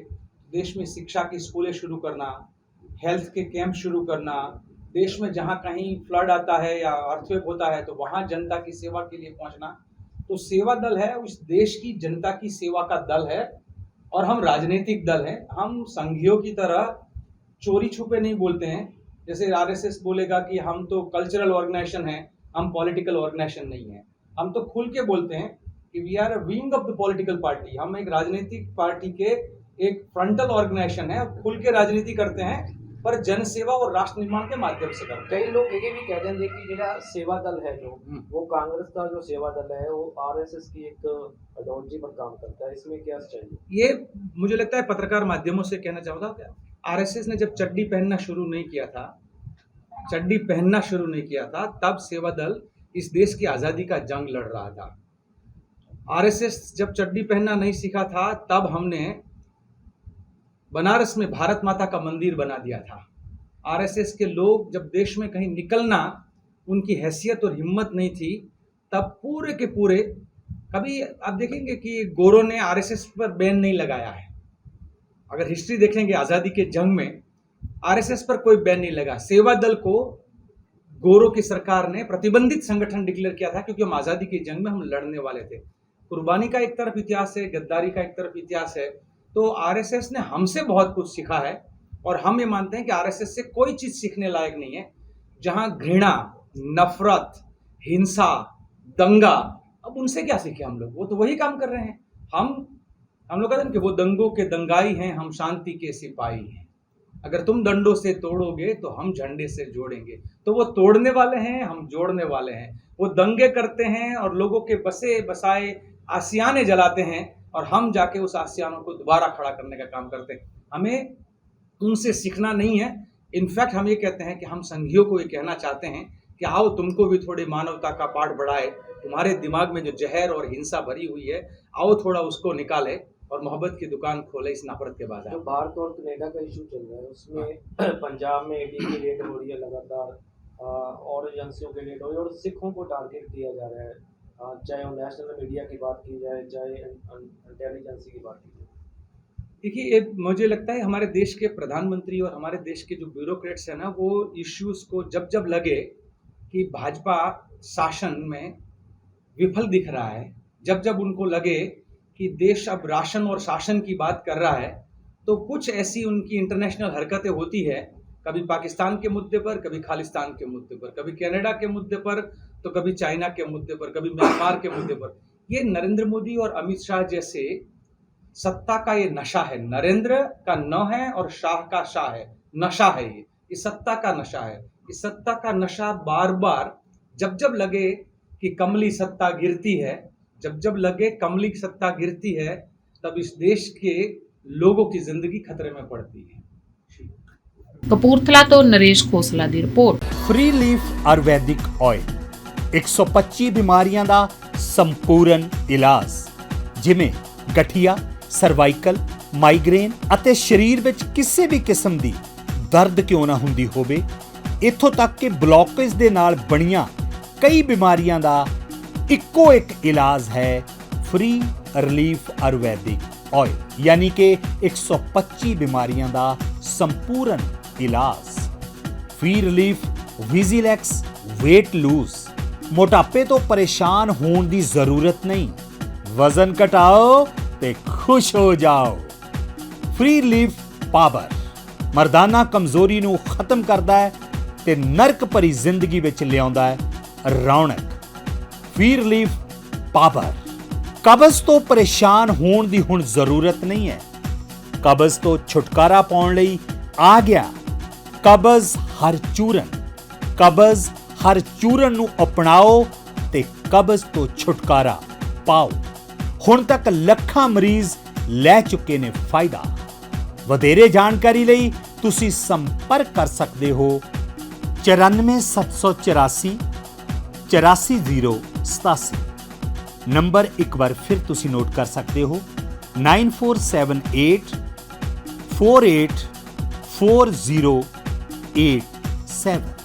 देश में शिक्षा की स्कूलें शुरू करना, हेल्थ के कैंप शुरू करना, देश में जहाँ कहीं फ्लड आता है या अर्थक्वेक होता है तो वहाँ जनता की सेवा के लिए पहुँचना। तो सेवा दल है, उस देश की जनता की सेवा का दल है। और हम राजनीतिक दल हैं, हम संघियों की तरह चोरी छुपे नहीं बोलते हैं। जैसे आरएसएस बोलेगा कि हम तो कल्चरल ऑर्गेनाइजेशन हैं, हम पॉलिटिकल ऑर्गेनाइजेशन नहीं है। हम तो खुल के बोलते हैं कि we are a wing of the political party. हम एक राजनीतिक पार्टी के एक फ्रंटल ऑर्गेनाइजेशन है, खुल के राजनीति करते हैं पर जन सेवा और राष्ट्र निर्माण के माध्यम से करते हैं। कई लोग ये भी कहते हैं कि ਜਿਹੜਾ सेवा दल है जो वो कांग्रेस का जो सेवा दल है वो आरएसएस की एक आइडियोलॉजी पर काम करता है, इसमें क्या चाहिए? ये मुझे लगता है पत्रकार माध्यमों से कहना चाहूँगा, आरएसएस ने जब चड्डी पहनना शुरू नहीं किया था तब सेवा दल इस देश की आज़ादी का जंग लड़ रहा था। आरएसएस जब चड्डी पहनना नहीं सीखा था तब हमने बनारस में भारत माता का मंदिर बना दिया था। आरएसएस के लोग जब देश में कहीं निकलना उनकी हैसियत और हिम्मत नहीं थी तब पूरे के पूरे, कभी आप देखेंगे कि गोरों ने आरएसएस पर बैन नहीं लगाया है। अगर हिस्ट्री देखेंगे आज़ादी के जंग में आरएसएस पर कोई बैन नहीं लगा। सेवा दल को गोरों की सरकार ने प्रतिबंधित संगठन डिक्लेयर किया था क्योंकि हम आज़ादी की जंग में हम लड़ने वाले थे। कुर्बानी का एक तरफ इतिहास है, गद्दारी का एक तरफ इतिहास है। तो आरएसएस ने हमसे बहुत कुछ सीखा है और हम ये मानते हैं कि आरएसएस से कोई चीज़ सीखने लायक नहीं है। जहां घृणा, नफरत, हिंसा, दंगा, अब उनसे क्या सीखे हम लोग? वो तो वही काम कर रहे हैं। हम लोग कहते हैं कि वो दंगों के दंगाई हैं, हम शांति के सिपाही हैं। अगर तुम डंडों से तोड़ोगे तो हम झंडे से जोड़ेंगे। तो वो तोड़ने वाले हैं, हम जोड़ने वाले हैं। वो दंगे करते हैं और लोगों के बसे बसाए आसियाने जलाते हैं और हम जाके उस आसियानों को दोबारा खड़ा करने का काम करते हैं। हमें उनसे सीखना नहीं है। इनफैक्ट हम ये कहते हैं कि हम संघियों को ये कहना चाहते हैं कि आओ तुमको भी थोड़ी मानवता का पाठ बढ़ाए। तुम्हारे दिमाग में जो जहर और हिंसा भरी हुई है, आओ थोड़ा उसको निकाले और मोहब्बत की दुकान खोले इस नफरत के बाजार। जो भारत और कनाडा का इशू चल रहा है उसमें पंजाब में ईडी की रेड हो रही है लगातार, और एजेंसियों की रेड हो रही है और सिखों को टारगेट दिया जा रहा है, चाहे वो नेशनल मीडिया की बात की जाए चाहे इंटेलिजेंस की बात की जाए। देखिए, मुझे लगता है हमारे देश के प्रधानमंत्री और हमारे देश के जो ब्यूरोक्रेट्स हैं ना, वो इश्यूज़ को जब लगे कि भाजपा शासन में विफल दिख रहा है, जब उनको लगे कि देश अब राशन और शासन की बात कर रहा है, तो कुछ ऐसी उनकी इंटरनेशनल हरकतें होती है, कभी पाकिस्तान के मुद्दे पर, कभी खालिस्तान के मुद्दे पर, कभी कनाडा के मुद्दे पर, तो कभी चाइना के मुद्दे पर, कभी म्यांमार के मुद्दे पर। ये नरेंद्र मोदी और अमित शाह जैसे सत्ता का ये नशा है। नरेंद्र का न है और शाह का शाह है, नशा है ये सत्ता का नशा है। इस सत्ता का नशा बार बार जब लगे कि कमली सत्ता गिरती है, जब लगे कमली सत्ता गिरती है, तब इस देश के लोगों की जिंदगी खतरे में पड़ती है। ਕਪੂਰਥਲਾ ਤੋਂ ਨਰੇਸ਼ ਖੋਸਲਾ ਦੀ ਰਿਪੋर्ट। ਫ੍ਰੀ ਲੀਫ ਆਯੁਰਵੈਦਿਕ ਆਇਲ 125 ਬਿਮਾਰੀਆਂ ਦਾ ਸੰਪੂਰਨ ਇਲਾਜ, ਜਿਵੇਂ ਗਠੀਆ, ਸਰਵਾਈਕਲ, ਮਾਈਗ੍ਰੇਨ ਅਤੇ ਸਰੀਰ ਵਿੱਚ ਕਿਸੇ ਵੀ ਕਿਸਮ ਦੀ ਦਰਦ ਕਿਉਂ ਨਾ ਹੁੰਦੀ ਹੋਵੇ, ਇੱਥੋਂ ਤੱਕ ਕਿ ਬਲੌਕੇਜ ਦੇ ਨਾਲ ਬਣੀਆਂ ਕਈ ਬਿਮਾਰੀਆਂ ਦਾ ਇੱਕੋ ਇੱਕ ਇਲਾਜ ਹੈ ਫ੍ਰੀ ਰਿਲੀਫ ਆਯੁਰਵੈਦਿਕ ਆਇਲ, ਯਾਨੀ ਕਿ 125 ਬਿਮਾਰੀਆਂ ਦਾ ਸੰਪੂਰਨ इलाज। फ्री रिलीफ विजिलैक्स वेट लूज, मोटापे तो परेशान होने की जरूरत नहीं, वजन घटाओ ते खुश हो जाओ। फ्री रिलीफ पावर मर्दाना कमजोरी नू खत्म करता है ਤੇ ਨਰਕ ਭਰੀ ਜ਼ਿੰਦਗੀ ਵਿੱਚ ਲਿਆਉਂਦਾ ਹੈ ਰੌਣਕ। ਫੀ ਰਿਲੀਫ ਪਾਵਰ। ਕਬਜ਼ ਤੋਂ ਪਰੇਸ਼ਾਨ ਹੋਣ ਦੀ ਹੁਣ ਜ਼ਰੂਰਤ ਨਹੀਂ ਹੈ। ਕਬਜ਼ ਤੋਂ ਛੁਟਕਾਰਾ ਪਾਉਣ ਲਈ ਆ ਗਿਆ ਕਬਜ਼ ਹਰ ਚੂਰਨ। ਕਬਜ਼ ਹਰ ਚੂਰਨ ਨੂੰ ਅਪਣਾਓ ਤੇ ਕਬਜ਼ ਤੋਂ ਛੁਟਕਾਰਾ ਪਾਓ। ਹੁਣ ਤੱਕ ਲੱਖਾਂ ਮਰੀਜ਼ ਲੈ ਚੁੱਕੇ ਨੇ ਫਾਇਦਾ। ਵਧੇਰੇ ਜਾਣਕਾਰੀ ਲਈ ਤੁਸੀਂ ਸੰਪਰਕ ਕਰ ਸਕਦੇ ਹੋ 94784 84087। ਨੰਬਰ ਇੱਕ ਵਾਰ ਫਿਰ ਤੁਸੀਂ ਨੋਟ ਕਰ ਸਕਦੇ ਹੋ 9478 484087।